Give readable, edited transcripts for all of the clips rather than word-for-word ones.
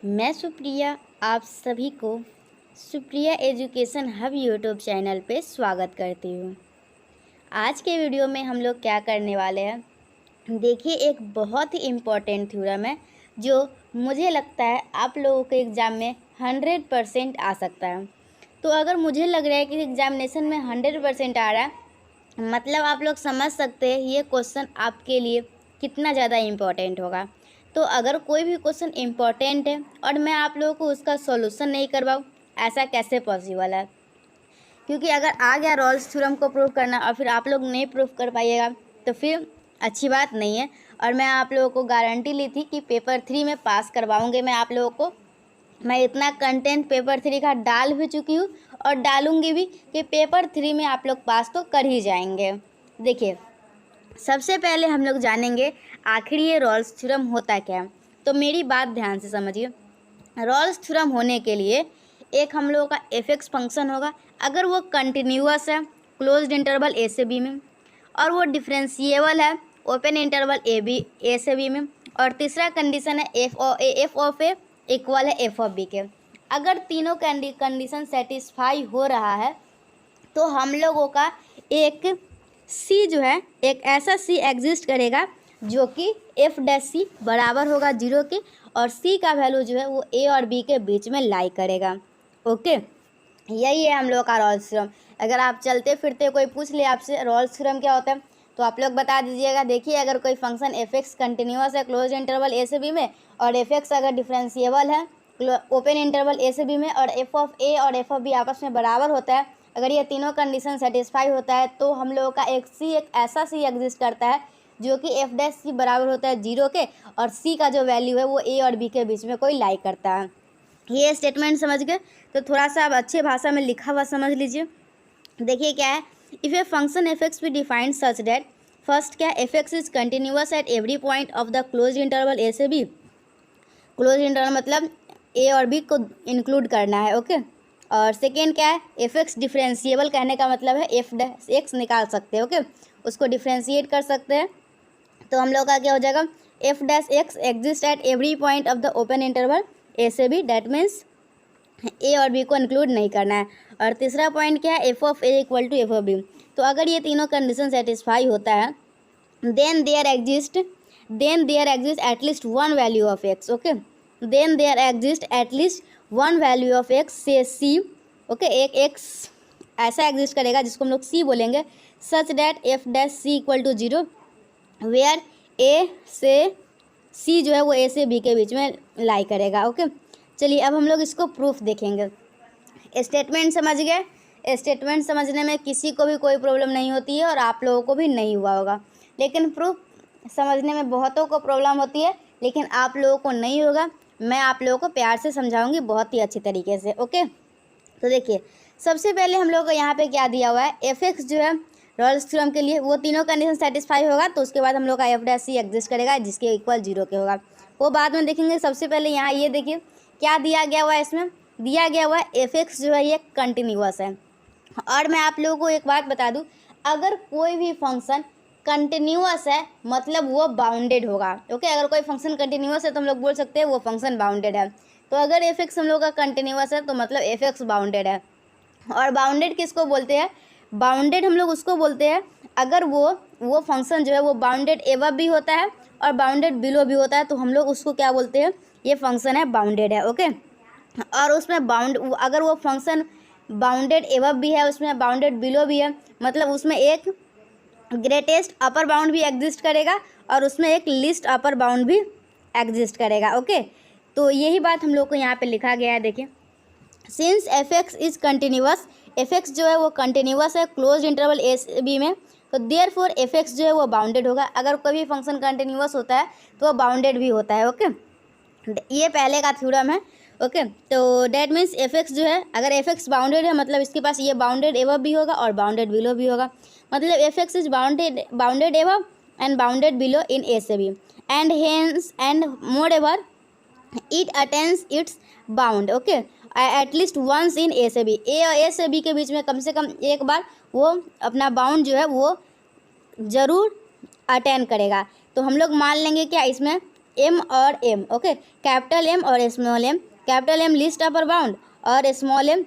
मैं सुप्रिया आप सभी को Supriya education hub YouTube channel पे स्वागत करती हूँ। आज के वीडियो में हम लोग क्या करने वाले हैं, देखिए एक बहुत ही इम्पोर्टेंट थ्योरम है जो मुझे लगता है आप लोगों के एग्ज़ाम में 100% आ सकता है। तो अगर मुझे लग रहा है कि एग्जामिनेशन में 100% आ रहा है, मतलब आप लोग समझ सकते हैं ये क्वेश्चन आपके लिए कितना ज़्यादा इम्पोर्टेंट होगा। तो अगर कोई भी क्वेश्चन इम्पोर्टेंट है और मैं आप लोगों को उसका सॉल्यूशन नहीं करवाऊँ, ऐसा कैसे पॉसिबल है? क्योंकि अगर आ गया रॉल्स थ्योरम को प्रूव करना और फिर आप लोग नहीं प्रूव कर पाइएगा तो फिर अच्छी बात नहीं है। और मैं आप लोगों को गारंटी ली थी कि पेपर 3 में पास करवाऊँगी मैं आप लोगों को। मैं इतना कंटेंट पेपर 3 का डाल भी चुकी हूँ और डालूँगी भी कि पेपर 3 में आप लोग पास तो कर ही जाएंगे। देखिए सबसे पहले हम लोग जानेंगे आखिर ये रॉल्स थ्योरम होता क्या है। तो मेरी बात ध्यान से समझिए। रॉल्स थ्योरम होने के लिए एक हम लोगों का एफ फंक्शन होगा, अगर वो कंटिन्यूअस है क्लोज्ड इंटरवल ए से बी में, और वो डिफरेंशिएबल है ओपन इंटरवल ए से बी में, और तीसरा कंडीशन है एफ ऑफ ए इक्वल है एफ ऑफ बी के। अगर तीनों कंडीशन सेटिस्फाई हो रहा है तो हम लोगों का एक सी जो है, एक ऐसा सी एग्जिस्ट करेगा जो कि एफ डैश सी बराबर होगा 0 के, और सी का वैल्यू जो है वो ए और बी के बीच में लाई करेगा। ओके, यही है हम लोग का रॉल्स थ्योरम। अगर आप चलते फिरते कोई पूछ ले आपसे रॉल्स थ्योरम क्या होता है तो आप लोग बता दीजिएगा। देखिए अगर कोई फंक्शन एफ एक्स कंटिन्यूस है क्लोज इंटरवल ए से बी में, और एफ एक्स अगर डिफरेंशिएबल है ओपन इंटरवल ए से बी में, और एफ ऑफ ए और एफ ऑफ बी आपस में बराबर होता है, अगर ये तीनों कंडीशन सेटिस्फाई होता है तो हम लोगों का एक ऐसा सी एग्जिस्ट करता है जो कि एफ डैश सी बराबर होता है 0 के, और सी का जो वैल्यू है वो ए और बी के बीच में कोई लाई करता है। ये स्टेटमेंट समझ गए? तो थोड़ा सा आप अच्छे भाषा में लिखा हुआ समझ लीजिए। देखिए क्या है, if a function F X be defined such that first क्या, F X is continuous at every point of the closed interval A से बी। क्लोज इंटरवल मतलब ए और बी को इंक्लूड करना है। ओके, और सेकेंड क्या है, एफ एक्स डिफरेंशिएबल कहने का मतलब है एफ डैश एक्स निकाल सकते हैं। ओके, उसको डिफरेंशिएट कर सकते हैं। तो हम लोग का क्या हो जाएगा, F dash x exist at every point of the open interval A से बी, डैट मीन्स ए और बी को इंक्लूड नहीं करना है। और तीसरा पॉइंट क्या है, F of A equal to F of B. तो अगर ये तीनों कंडीशन सेटिस्फाई होता है then there exist at least one value of X. Okay, then there exist at least one value of X से सी। ओके, एक एक्स ऐसा एग्जिस्ट करेगा जिसको हम लोग सी बोलेंगे, such that F dash C equal to 0 where A से C जो है वो ए से बी के बीच में लाई करेगा। ओके, चलिए अब हम लोग इसको प्रूफ देखेंगे। स्टेटमेंट समझ गए? स्टेटमेंट समझने में किसी को भी कोई प्रॉब्लम नहीं होती है और आप लोगों को भी नहीं हुआ होगा, लेकिन प्रूफ समझने में बहुतों को प्रॉब्लम होती है, लेकिन आप लोगों को नहीं होगा। मैं आप लोगों को प्यार से समझाऊंगी बहुत ही अच्छी तरीके से। ओके, तो देखिए सबसे पहले हम लोग को यहाँ पे क्या दिया हुआ है, एफ एक्स जो है रॉल्स थ्योरम के लिए वो तीनों कंडीशन सेटिस्फाई होगा तो उसके बाद हम लोग का एफ डैश सी एग्जिस्ट करेगा जिसके इक्वल 0 के होगा, वो बाद में देखेंगे। सबसे पहले यहाँ ये देखिए क्या दिया गया हुआ है, इसमें दिया गया हुआ है एफ एक्स जो है ये कंटिन्यूअस है। और मैं आप लोगों को एक बात बता दूं, अगर कोई भी फंक्शन कंटिन्यूअस है मतलब वो बाउंडेड होगा। ओके, अगर कोई फंक्शन कंटिन्यूअस है तो हम लोग बोल सकते हैं वो फंक्शन बाउंडेड है। तो अगर एफ एक्स हम लोग का कंटिन्यूअस है तो मतलब एफ एक्स बाउंडेड है। और बाउंडेड किसको बोलते हैं, बाउंडेड हम लोग उसको बोलते हैं अगर वो फंक्शन जो है वो बाउंडेड एबव भी होता है और बाउंडेड बिलो भी होता है, तो हम लोग उसको क्या बोलते हैं, ये फंक्शन है बाउंडेड है। ओके, और उसमें अगर वो फंक्शन बाउंडेड एबव भी है, उसमें बाउंडेड बिलो भी है, मतलब उसमें एक ग्रेटेस्ट अपर बाउंड भी एग्जिस्ट करेगा और उसमें एक लिस्ट अपर बाउंड भी एग्जिस्ट करेगा। ओके, तो यही बात हम लोग को यहाँ पे लिखा गया है। देखिए since F X is continuous, F X जो है वो कंटिन्यूअस है क्लोज इंटरवल ए से बी में, तो देयर फोर एफ एक्स जो है वो बाउंडेड होगा। अगर कोई भी फंक्शन कंटिन्यूअस होता है तो वो बाउंडेड भी होता है। ओके, ये पहले का थ्योरम है। ओके, तो डैट मीन्स एफ एक्स जो है, अगर एफ एक्स बाउंडेड है मतलब इसके पास ये बाउंडेड एबव भी होगा और बाउंडेड बिलो भी होगा, मतलब F X is bounded above and bounded below in A से B, and hence and moreover it attains its bound. Okay, at least once in A से बी, ए और ए से बी के बीच में कम से कम एक बार वो अपना बाउंड जो है वो ज़रूर अटेन करेगा। तो हम लोग मान लेंगे क्या, इसमें एम और एम, ओके, कैपिटल एम और small m, capital M least upper bound और small m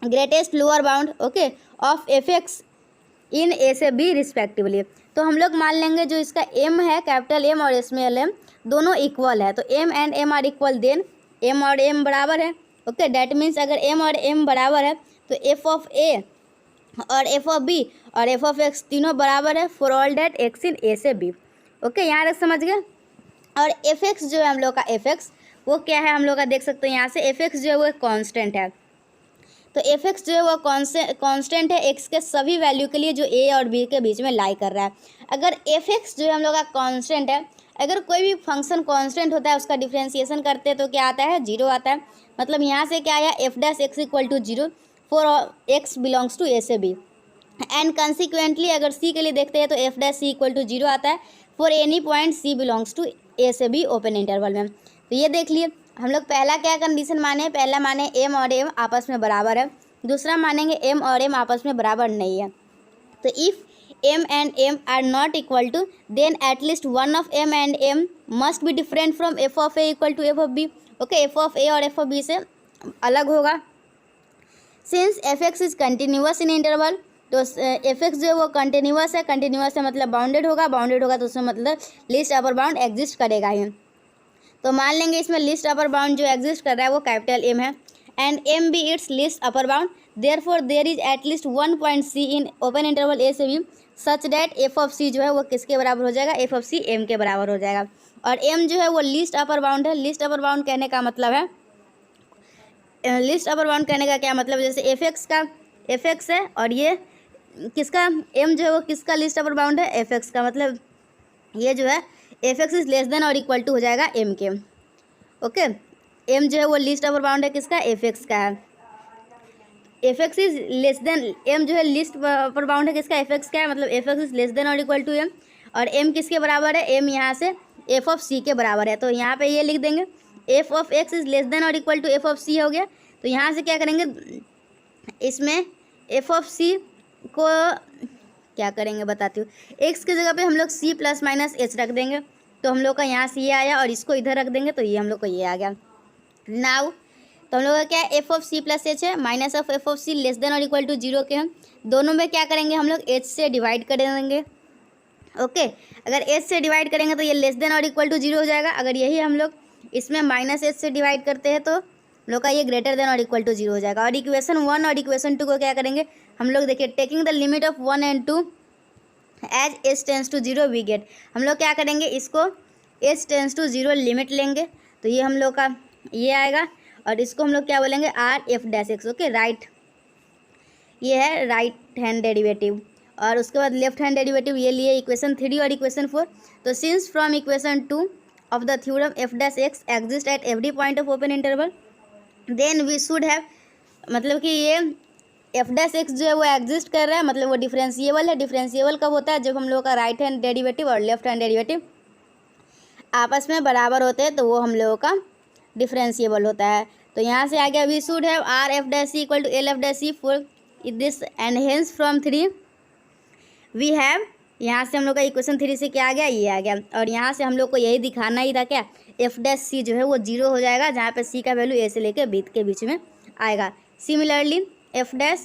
greatest lower bound, okay, of F X in A से बी रिस्पेक्टिवली। तो हम लोग मान लेंगे जो इसका एम है, कैपिटल एम और स्मॉल एम दोनों इक्वल है, तो M and M are equal, then M और एम बराबर है, ओके, डैट मीन्स अगर एम और एम बराबर है तो एफ ऑफ ए और एफ ऑफ बी और एफ ऑफ एक्स तीनों बराबर है for all that X in A से बी, ओके, यहाँ तक समझ गए। और एफ एक्स जो है हम लोग का, एफ एक्स वो क्या है हम लोग का, देख सकते हैं यहाँ से, एफ एक्स जो है वो कांस्टेंट है, तो एफ एक्स जो है वो कांस्टेंट है एक्स के सभी वैल्यू के लिए जो ए और बी के बीच में लाई कर रहा है। अगर एफ एक्स जो है हम लोग का कांस्टेंट है, अगर कोई भी फंक्शन कांस्टेंट होता है उसका डिफ्रेंशिएशन करते हैं तो क्या आता है, जीरो आता है, मतलब यहाँ से क्या आया, F dash X equal to zero for X belongs to A से बी, एंड कंसिक्वेंटली अगर सी के लिए देखते हैं तो F dash C equal to zero आता है for any point C belongs to A से बी ओपन इंटरवल में। तो ये देख लिए हम लोग पहला क्या कंडीशन माने, पहला माने एम और एम आपस में बराबर है, दूसरा मानेंगे एम और एम आपस में बराबर नहीं है। तो if M and M are not equal to then at least one of M and M must be different from F of A equal to F of B, okay, F of A और F of B से अलग होगा। Since F X is continuous in interval, तो F X जो है वो continuous है, continuous है मतलब बाउंडेड होगा, बाउंडेड होगा तो उसमें मतलब लिस्ट अपर बाउंड एग्जिस्ट करेगा ही। तो मान लेंगे इसमें लिस्ट अपर बाउंड जो एग्जिस्ट कर रहा है वो कैपिटल एम है, and M be its least upper bound, therefore there is at least one point C in open interval A से B such that F of C जो है वो किसके बराबर हो जाएगा, एफ ऑफ सी एम के बराबर हो जाएगा। और एम जो है वो लिस्ट अपर बाउंड है, लिस्ट अपर बाउंड कहने का मतलब है, लिस्ट अपर बाउंड कहने का क्या मतलब, जैसे एफ एक्स का एफ एक्स है और ये किसका, एम जो है वो किसका लिस्ट अपर बाउंड है, एफ एक्स का, मतलब ये जो है F X is less than और इक्वल टू हो जाएगा एम के, ओके, एम जो है वो लिस्ट अपर बाउंड है किसका, एफ एक्स का है, F X is less than, M जो है लिस्ट अपर बाउंड है किसका, एफ एक्स का है, मतलब F X is less than और इक्वल टू एम, और एम किसके बराबर है, एम यहाँ से एफ ऑफ सी के बराबर है, तो यहाँ पे ये लिख देंगे F of x is less than और इक्वल टू एफ ऑफ सी हो गया। तो यहाँ से क्या करेंगे, इसमें एफ ऑफ सी को क्या करेंगे बताती हूँ, एक्स की जगह पे हम लोग सी प्लस माइनस एच रख देंगे, तो हम लोग का यहाँ से ये आया और इसको इधर रख देंगे तो ये हम लोग को ये आ गया। नाउ तो हम लोग का क्या है, F of C plus H है, minus of F of C less than और इक्वल टू जीरो के हम दोनों में क्या करेंगे, हम लोग एच से डिवाइड कर देंगे, ओके, अगर एच से डिवाइड करेंगे तो ये लेस देन और इक्वल टू जीरो हो जाएगा, अगर यही हम लोग इसमें माइनस एच से डिवाइड करते हैं तो हम लोग का ये ग्रेटर देन और इक्वल टू जीरो हो जाएगा। और इक्वेशन 1 और इक्वेशन 2 को क्या करेंगे हम लोग, देखिए taking the limit of 1 and 2 as h tends to zero we get, हम लोग क्या करेंगे इसको h tends to zero limit लेंगे तो ये हम लोग का ये आएगा, और इसको हम लोग क्या बोलेंगे are f dash x, okay, right, ये है राइट हैंड डेरिवेटिव, और उसके बाद लेफ्ट हैंड डेरिवेटिव ये लिए इक्वेशन 3 और इक्वेशन 4। तो since from equation 2 of the theorem f dash x exist at every point of open interval, then we should have, मतलब कि ये एफ डैश एक्स जो है वो एग्जिस्ट कर रहा है, मतलब वो डिफरेंशिएबल है। डिफरेंशिएबल कब होता है, जब हम लोग का राइट हैंड डेरिवेटिव और लेफ्ट हैंड डेरिवेटिव आपस में बराबर होते हैं तो वो हम लोगों का डिफरेंशिएबल होता है। तो यहाँ से आ गया we should have R f dash C equal to L f dash c for this and hence from 3 we have, यहाँ से हम लोग का इक्वेशन 3 से क्या आ गया, ये आ गया, और यहाँ से हम लोग को यही दिखाना ही था क्या, एफ डैश सी जो है वो जीरो हो जाएगा, जहाँ पे सी का वैल्यू ए से लेकर बी के बीच में आएगा। Similarly F dash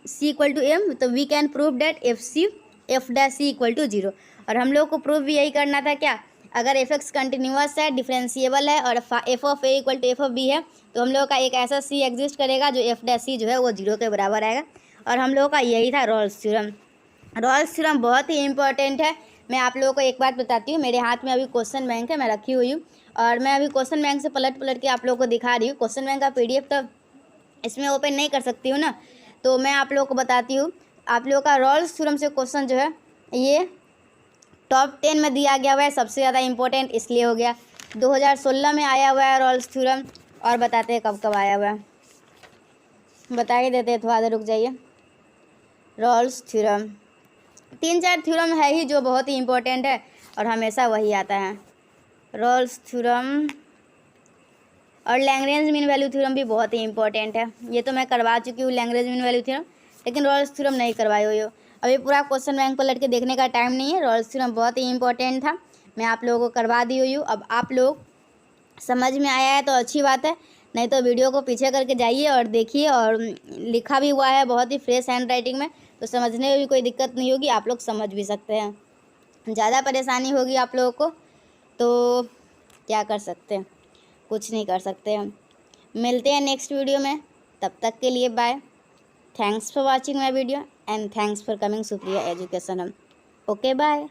C equal to M, तो we can prove that F dash C equal to zero, और हम लोग को प्रूव भी यही करना था क्या, अगर एफ एक्स कंटिन्यूअस है, डिफरेंशिएबल है और F of A equal to F of b है, तो हम लोग का एक ऐसा सी एग्जिस्ट करेगा जो एफ डैश सी जो है वो जीरो के बराबर आएगा, और हम लोग का यही था रॉल्स थ्योरम। रॉल्स थ्योरम बहुत ही इंपॉर्टेंट है। मैं आप लोगों को एक बात बताती हूँ, मेरे हाथ में अभी क्वेश्चन बैंक है, मैं रखी हुई हूँ, और मैं अभी क्वेश्चन बैंक से पलट के आप लोगों को दिखा रही हूँ। क्वेश्चन बैंक का PDF तो इसमें ओपन नहीं कर सकती हूँ ना, तो मैं आप लोगों को बताती हूँ। आप लोगों का रॉल्स थ्योरम से क्वेश्चन जो है ये टॉप 10 में दिया गया हुआ है, सबसे ज़्यादा इंपॉर्टेंट इसलिए हो गया। 2016 में आया हुआ है रॉल्स थ्योरम, और बताते हैं कब कब आया हुआ है, बता ही देते हैं, थोड़ा देर रुक जाइए। रॉल्स थ्योरम 3-4 थ्योरम है ही जो बहुत ही इंपॉर्टेंट है और हमेशा वही आता है, रॉल्स थ्योरम। और लैग्रेंज मीन वैल्यू थ्योरम भी बहुत ही इंपॉर्टेंट है, ये तो मैं करवा चुकी हूँ लैग्रेंज मीन वैल्यू थ्योरम, लेकिन रॉल्स थ्योरम नहीं करवाई हुई हो। अभी पूरा क्वेश्चन बैंक पलट के देखने का टाइम नहीं है। रॉल्स थ्योरम बहुत ही इंपॉर्टेंट था, मैं आप लोगों को करवा दी हुई हूँ। अब आप लोग समझ में आया है तो अच्छी बात है, नहीं तो वीडियो को पीछे करके जाइए और देखिए। और लिखा भी हुआ है बहुत ही फ्रेश हैंड राइटिंग में, तो समझने में भी कोई दिक्कत नहीं होगी, आप लोग समझ भी सकते हैं। ज़्यादा परेशानी होगी आप लोगों को तो क्या कर सकते हैं, कुछ नहीं कर सकते हम। मिलते हैं नेक्स्ट वीडियो में, तब तक के लिए bye. Thanks for watching my video and thanks for coming Supriya education. Okay bye.